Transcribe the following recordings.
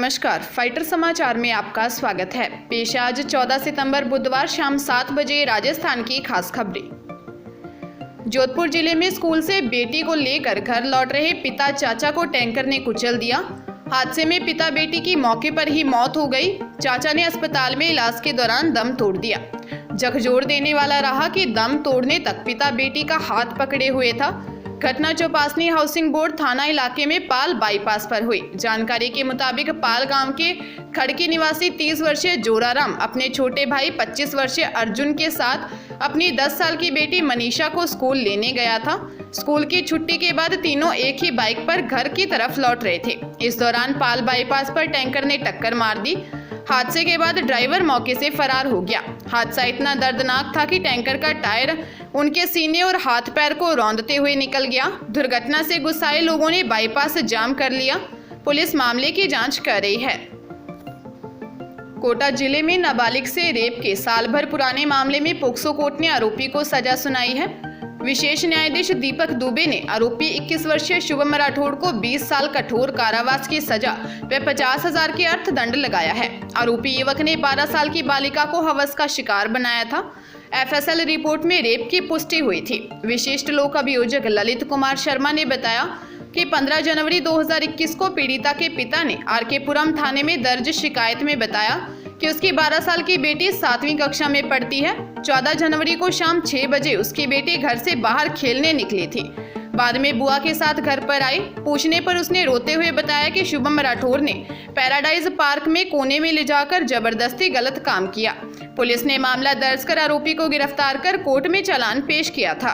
नमस्कार, फाइटर समाचार में आपका स्वागत है। पेश आज 14 सितंबर बुधवार शाम 7 बजे राजस्थान की खास खबरें। जोधपुर जिले में स्कूल से बेटी को लेकर घर लौट रहे पिता चाचा को टैंकर ने कुचल दिया। हादसे में पिता बेटी की मौके पर ही मौत हो गई। चाचा ने अस्पताल में इलाज के दौरान दम तोड़ दिया। झकझोर देने वाला रहा कि दम तोड़ने तक पिता बेटी का हाथ पकड़े हुए था। घटना चौपासनी हाउसिंग बोर्ड थाना इलाके में पाल बाईपास पर हुई। जानकारी के मुताबिक पाल गांव के खड़की निवासी 30 वर्षीय जोराराम अपने छोटे भाई 25 वर्षीय अर्जुन के साथ अपनी 10 साल की बेटी मनीषा को स्कूल लेने गया था। स्कूल की छुट्टी के बाद तीनों एक ही बाइक पर घर की तरफ लौट रहे थे। इस दौरान पाल बाईपास पर टैंकर ने टक्कर मार दी। हादसे के बाद ड्राइवर मौके से फरार हो गया। हादसा इतना दर्दनाक था कि टैंकर का टायर उनके सीने और हाथ पैर को रौंदते हुए निकल गया। दुर्घटना से गुस्साए लोगों ने बाईपास जाम कर लिया। पुलिस मामले की जांच कर रही है। कोटा जिले में नाबालिग से रेप के साल भर पुराने मामले में पोक्सो कोर्ट ने आरोपी को सजा सुनाई है। विशेष न्यायाधीश दीपक दुबे ने आरोपी 21 वर्षीय शुभम राठौड़ को 20 साल कठोर कारावास की सजा व 50,000 के अर्थदंड लगाया है। आरोपी युवक ने 12 साल की बालिका को हवस का शिकार बनाया था। एफएसएल रिपोर्ट में रेप की पुष्टि हुई थी। विशिष्ट लोक अभियोजक ललित कुमार शर्मा ने बताया कि 15 जनवरी 2021 को पीड़िता के पिता ने आरकेपुरम थाने में दर्ज शिकायत में बताया कि उसकी 12 साल की बेटी 7वीं कक्षा में पढ़ती है। 14 जनवरी को शाम 6 बजे उसकी बेटी घर से बाहर खेलने निकली थी। बाद में बुआ के साथ घर पर आई। पूछने पर उसने रोते हुए बताया कि शुभम राठौर ने पैराडाइज पार्क में कोने में ले जाकर जबरदस्ती गलत काम किया। पुलिस ने मामला दर्ज कर आरोपी को गिरफ्तार कर कोर्ट में चालान पेश किया था।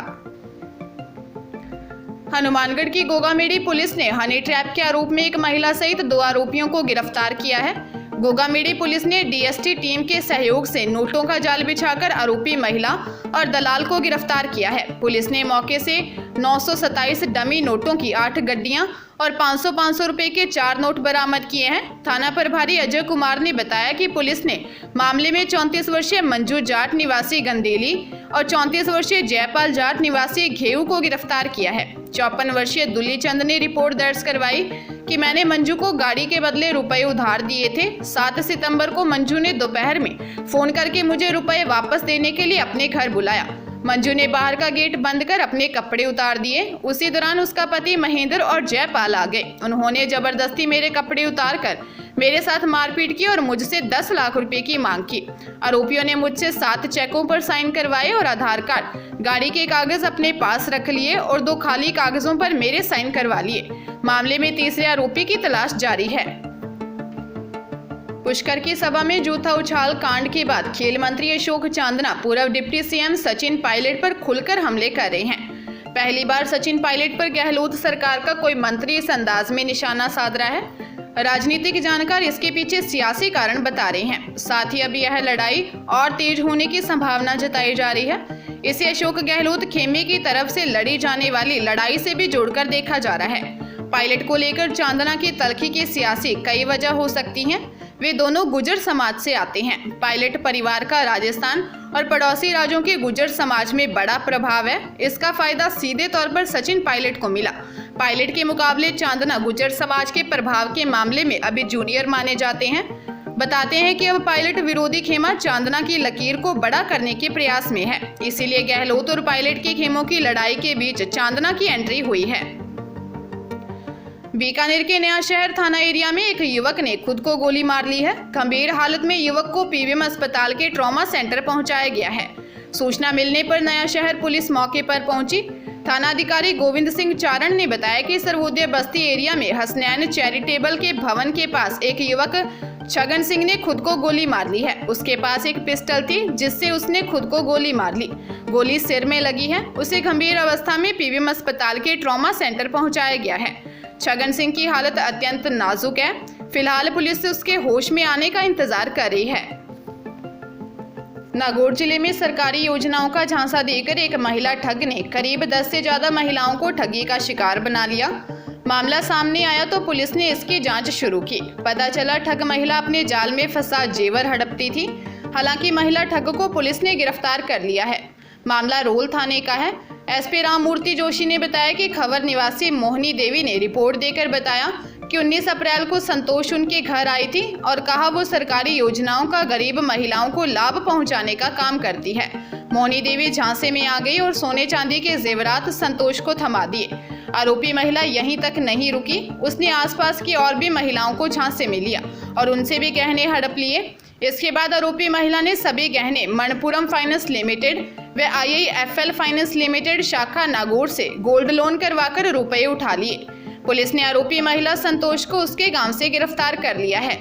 हनुमानगढ़ की गोगामेड़ी पुलिस ने हनी ट्रैप के आरोप में एक महिला सहित 2 आरोपियों को गिरफ्तार किया है। गोगामेड़ी पुलिस ने डीएसटी टीम के सहयोग से नोटों का जाल बिछाकर आरोपी महिला और दलाल को गिरफ्तार किया है। पुलिस ने मौके से 927 डमी नोटों की 8 गड्डियां और 500 रुपए के 4 नोट बरामद किए हैं। थाना प्रभारी अजय कुमार ने बताया कि पुलिस ने मामले में 34 वर्षीय मंजू जाट निवासी गंदेली और 34 वर्षीय जयपाल जाट निवासी घेऊ को गिरफ्तार किया है। 54 वर्षीय दुली चंद ने रिपोर्ट दर्ज करवाई कि मैंने मंजू को गाड़ी के बदले रुपए उधार दिए थे। 7 सितंबर को मंजू ने दोपहर में फोन करके मुझे रुपए वापस देने के लिए अपने घर बुलाया। मंजू ने बाहर का गेट बंद कर अपने कपड़े उतार दिए। उसी दौरान उसका पति महेंद्र और जयपाल आ गए। उन्होंने जबरदस्ती मेरे कपड़े उतार कर मेरे साथ मारपीट की और मुझसे 10 लाख रुपए की मांग की। आरोपियों ने मुझसे 7 चेकों पर साइन करवाए और आधार कार्ड, गाड़ी के कागज अपने पास रख लिए और 2 खाली कागजों पर मेरे साइन करवा लिए। मामले में तीसरे आरोपी की तलाश जारी है। पुष्कर की सभा में जूता उछाल कांड के बाद खेल मंत्री अशोक चांदना पूर्व डिप्टी सीएम सचिन पायलट पर खुलकर हमले कर रहे हैं। पहली बार सचिन पायलट पर गहलोत सरकार का कोई मंत्री इस अंदाज में निशाना साध रहा है। राजनीतिक जानकार इसके पीछे सियासी कारण बता रहे हैं। साथ ही अब यह लड़ाई और तेज होने की संभावना जताई जा रही है। इसे अशोक गहलोत खेमे की तरफ से लड़ी जाने वाली लड़ाई से भी जोड़कर देखा जा रहा है। पायलट को लेकर चांदना की तल्खी की सियासी कई वजह हो सकती हैं। वे दोनों गुर्जर समाज से आते हैं। पायलट परिवार का राजस्थान और पड़ोसी राज्यों के गुर्जर समाज में बड़ा प्रभाव है। इसका फायदा सीधे तौर पर सचिन पायलट को मिला। पायलट के मुकाबले चांदना गुर्जर समाज के प्रभाव के मामले में अभी जूनियर माने जाते हैं। बताते हैं कि अब पायलट विरोधी खेमा चांदना की लकीर को बड़ा करने के प्रयास में है। इसीलिए गहलोत और पायलट के खेमों की लड़ाई के बीच चांदना की एंट्री हुई है। बीकानेर के नया शहर थाना एरिया में एक युवक ने खुद को गोली मार ली है। गंभीर हालत में युवक को पीवीएम अस्पताल के ट्रॉमा सेंटर पहुंचाया गया है। सूचना मिलने पर नया शहर पुलिस मौके पर पहुंची। थानाधिकारी गोविंद सिंह चारण ने बताया कि सर्वोदय बस्ती एरिया में हसनैन चैरिटेबल के भवन के पास एक युवक छगन सिंह ने खुद को गोली मार ली है। उसके पास एक पिस्टल थी जिससे उसने खुद को गोली मार ली। गोली सिर में लगी है। उसे गंभीर अवस्था में पीवीएम अस्पताल के ट्रॉमा सेंटर पहुंचाया गया है। छगन सिंह की हालत अत्यंत नाजुक है। फिलहाल पुलिस उसके होश में आने का इंतजार कर रही है। नागौर जिले में सरकारी योजनाओं का झांसा देकर एक महिला ठग ने करीब 10 से ज्यादा महिलाओं को ठगी का शिकार बना लिया। मामला सामने आया तो पुलिस ने इसकी जांच शुरू की। पता चला ठग महिला अपने जाल में फंसा जेवर हड़पती थी। हालांकि महिला ठग को पुलिस ने गिरफ्तार कर लिया है। मामला रोल थाने का है। एसपी राममूर्ति जोशी ने बताया कि खबर निवासी मोहनी देवी ने रिपोर्ट देकर बताया कि 19 अप्रैल को संतोष उनके घर आई थी और कहा वो सरकारी योजनाओं का गरीब महिलाओं को लाभ पहुंचाने का काम करती है। मोहनी देवी झांसे में आ गई और सोने चांदी के जेवरात संतोष को थमा दिए। आरोपी महिला यहीं तक नहीं रुकी, उसने आसपास की और भी महिलाओं को झांसे में लिया और उनसे भी गहने हड़प लिए। इसके बाद आरोपी महिला ने सभी गहने मणपुरम फाइनेंस लिमिटेड व IIFL फाइनेंस लिमिटेड शाखा नागौर से गोल्ड लोन करवाकर रुपए उठा लिए। पुलिस ने आरोपी महिला संतोष को उसके गांव से गिरफ्तार कर लिया है।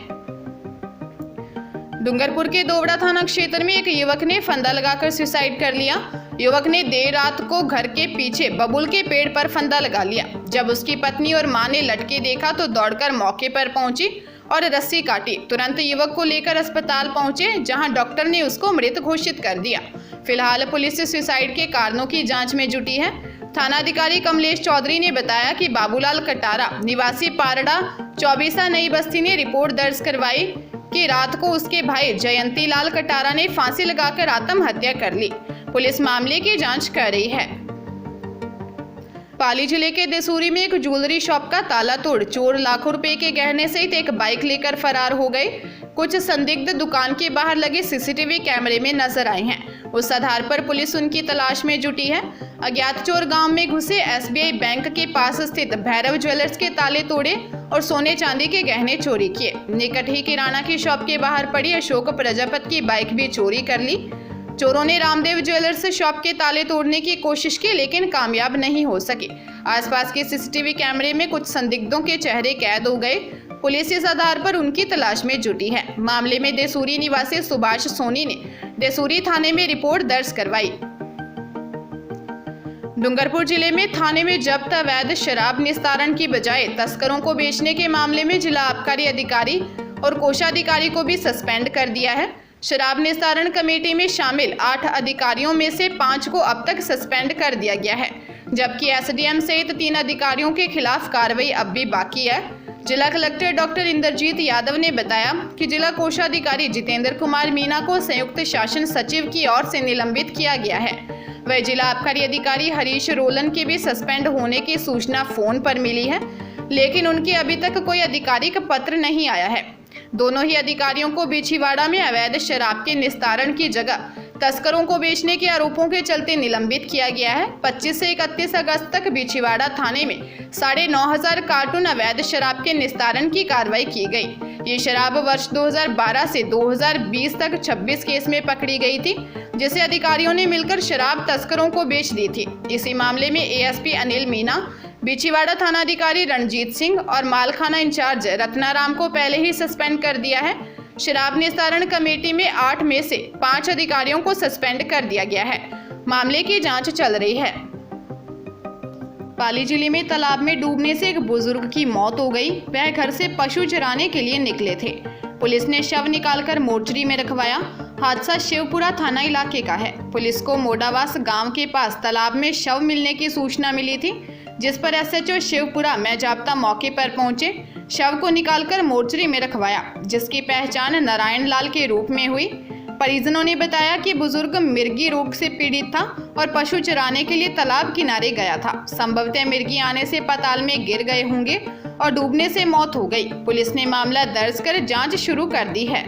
डूंगरपुर के दोवड़ा थाना क्षेत्र में एक युवक ने फंदा लगाकर सुसाइड कर लिया। युवक ने देर रात को घर के पीछे बबूल के पेड़ पर फंदा लगा लिया। जब उसकी पत्नी और मां ने लटके देखा तो दौड़कर मौके पर पहुंची और रस्सी काटी। तुरंत युवक को लेकर अस्पताल पहुंचे, जहां डॉक्टर ने उसको मृत घोषित कर दिया। फिलहाल पुलिस सुसाइड के कारणों की जांच में जुटी है। थानाधिकारी कमलेश चौधरी ने बताया कि बाबूलाल कटारा निवासी पारड़ा 24 नई बस्ती ने रिपोर्ट दर्ज करवाई कि रात को उसके भाई जयंती लाल कटारा ने फांसी लगाकर आत्महत्या कर ली। पुलिस मामले की जांच कर रही है। पाली जिले के देसूरी में एक ज्वेलरी शॉप का ताला तोड़ चोर लाखों रुपए के गहने सहित एक बाइक लेकर फरार हो गए। कुछ संदिग्ध दुकान के बाहर लगे CCTV कैमरे में नजर आए हैं। उस आधार पर पुलिस उनकी तलाश में जुटी है। अज्ञात चोर गांव में घुसे SBI बैंक के पास स्थित भैरव ज्वेलर्स के ताले तोड़े और सोने चांदी के गहने चोरी किए। निकट ही किराना की शॉप के बाहर पड़ी अशोक प्रजापति की बाइक भी चोरी कर ली। चोरों ने रामदेव ज्वेलर्स शॉप के ताले तोड़ने की कोशिश की, लेकिन कामयाब नहीं हो सके। आसपास के CCTV कैमरे में कुछ संदिग्धों के चेहरे कैद हो गए। पुलिस इस आधार पर उनकी तलाश में जुटी है। मामले में देसूरी निवासी सुभाष सोनी ने देसूरी थाने में रिपोर्ट दर्ज करवाई। डूंगरपुर जिले में थाने में जब्त अवैध शराब निस्तारण की बजाय तस्करों को बेचने के मामले में जिला आबकारी अधिकारी और कोषाधिकारी को भी सस्पेंड कर दिया है। शराब निस्तारण कमेटी में शामिल 8 अधिकारियों में से 5 को अब तक सस्पेंड कर दिया गया है, जबकि SDM सहित 3 अधिकारियों के खिलाफ कार्रवाई अब भी बाकी है। जिला कलेक्टर डॉक्टर इंद्रजीत यादव ने बताया कि जिला कोषाधिकारी जितेंद्र कुमार मीना को संयुक्त शासन सचिव की ओर से निलंबित किया गया है। वह जिला आबकारी अधिकारी हरीश रोलन के भी सस्पेंड होने की सूचना फोन पर मिली है, लेकिन उनके अभी तक कोई आधिकारिक पत्र नहीं आया है। दोनों ही अधिकारियों को बिछीवाड़ा में अवैध शराब के निस्तारण की जगह तस्करों को बेचने के आरोपों के चलते निलंबित किया गया है। 25 से 31 अगस्त तक बिछीवाड़ा थाने में 9,500 कार्टून अवैध शराब के निस्तारण की कार्रवाई की गई। ये शराब वर्ष 2012 से 2020 तक 26 केस में पकड़ी गई थी, जिसे अधिकारियों ने मिलकर शराब तस्करों को बेच दी थी। इसी मामले में ASP अनिल मीना, बिछीवाड़ा थानाधिकारी रणजीत सिंह और मालखाना इंचार्ज रत्नाराम को पहले ही सस्पेंड कर दिया है। शराब निस्तारण कमेटी में 8 में से 5 अधिकारियों को सस्पेंड कर दिया गया है। मामले की जांच चल रही है। पाली जिले में तालाब में डूबने से एक बुजुर्ग की मौत हो गई। वह घर से पशु चराने के लिए निकले थे। पुलिस ने शव निकालकर मोर्चरी में रखवाया। हादसा शिवपुरा थाना इलाके का है। पुलिस को मोडावास गांव के पास तालाब में शव मिलने की सूचना मिली थी, जिस पर SHO शिवपुरा मेजाप्ता मौके पर पहुंचे। शव को निकालकर मोर्चरी में रखवाया, जिसकी पहचान नारायण लाल के रूप में हुई। परिजनों ने बताया कि बुजुर्ग मिर्गी रोग से पीड़ित था और पशु चराने के लिए तालाब किनारे गया था। संभवतः मिर्गी आने से पाताल में गिर गए होंगे और डूबने से मौत हो गई। पुलिस ने मामला दर्ज कर जांच शुरू कर दी है।